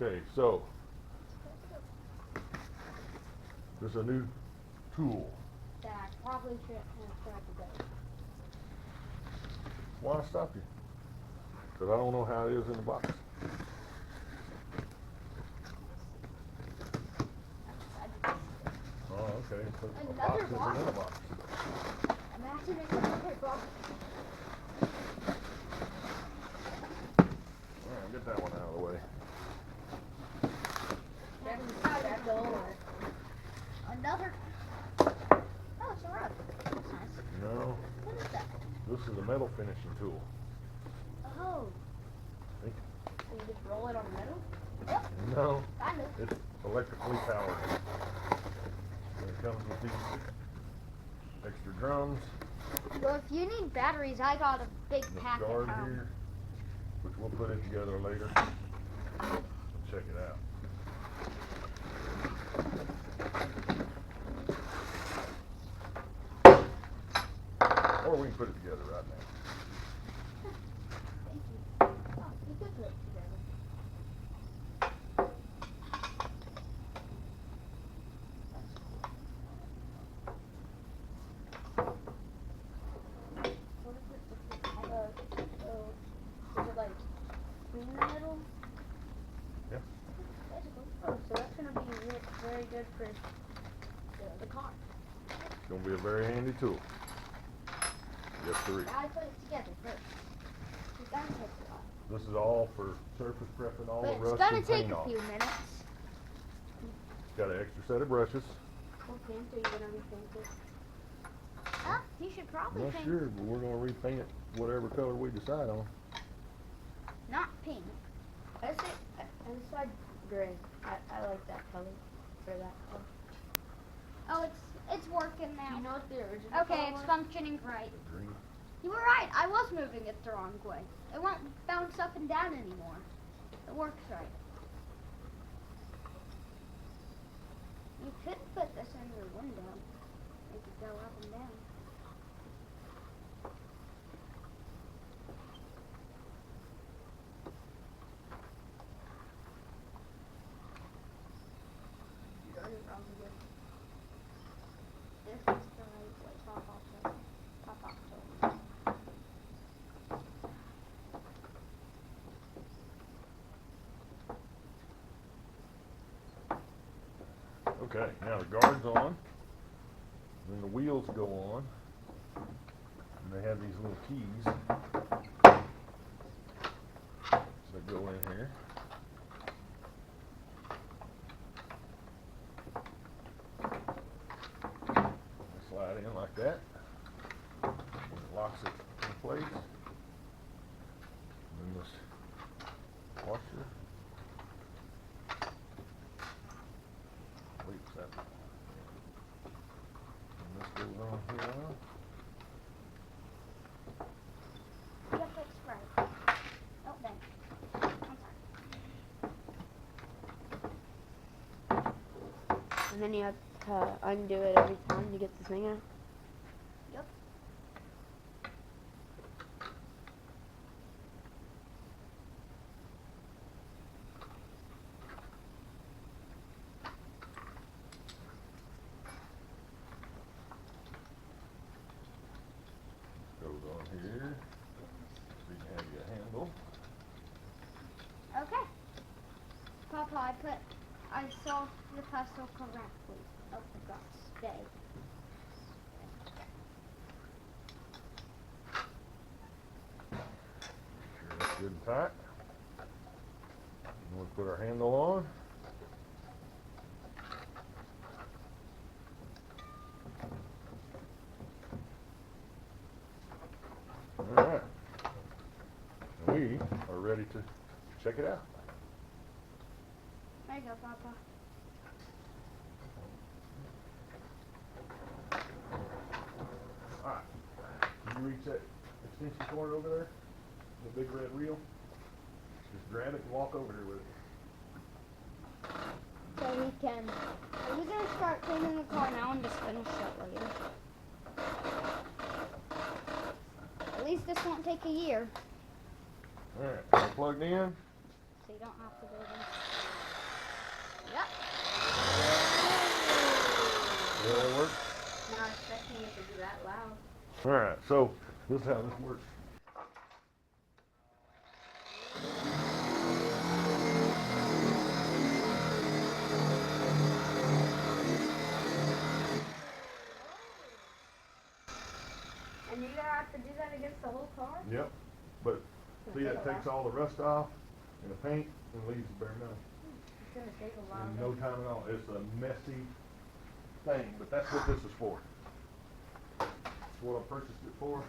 Okay, so there's a new tool. That I probably shouldn't have tried today. Why stop you? Because I don't know how it is in the box. Oh, okay. So Another the box box? is in a box. Imagine it's another box. Alright, get that one out of the way. That's over. Another. Oh, it's a rug. That's nice. No, What is that? this is a metal finishing tool. Oh. Think- Can you just roll it on metal? Yep. No, Kind of. it's electrically powered. And it comes with these extra drums, Well, if you need batteries, I got a big this pack at guard home. here, which we'll put it together later. Check it out. Or we can put it together right now. Thank you. Oh, you could put it together. What if it, is it like in the middle? Yeah. Basically. Oh, so that's going to be very good for the car. It's going to be a very handy tool. Yes, sir. Gotta put it together first. It's gonna take a while. This is all for surface prepping all But the it's rust gonna and take paint a off. few minutes. It's got an extra set of brushes. What paint are you gonna repaint it? Huh? You should probably I'm not paint sure, but we're going to repaint it whatever color we decide on. not pink. I decide gray. I like that color for that color. Oh, it's working now. You know what the original Okay, color it's was? functioning right. The green. You were right. I was moving it the wrong way. It won't bounce up and down anymore. It works right. You could put this in your window. Make it go up and down. You got it wrong again. This is the right way. Top off the top off the. Okay, now the guard's on. Then the wheels go on. And they have these little keys that go in here. They slide in like that. And it locks it in place. And then this washer. Leaks that. And this goes on here. Yep, it's right. Oh, dang. I'm sorry. And then you have to undo it every time to get the thing out. Yep. Goes on here. So you can have your handle. Okay. Papa, I saw the puzzle correctly. Oh, I got stay. Sure that's good and tight. And we'll put our handle on. Alright. We are ready to check it out. There you go, Papa. Alright. Can you reach that extension cord over there? The big red reel? Just grab it and walk over there with it. So we can. Are you gonna start cleaning the car now and just finish up least this won't take a year. Alright, all plugged in. So you don't have to do this. Yep. Does that work? Not expecting it to be that loud. Alright, so this is how this works. And you're gonna have to do that against the whole car? Yep. But see, that takes all the rust off and the paint and leaves the bare metal. It's gonna take a while. In no time at all. It's a messy thing, but that's what this is for. That's what I purchased it for.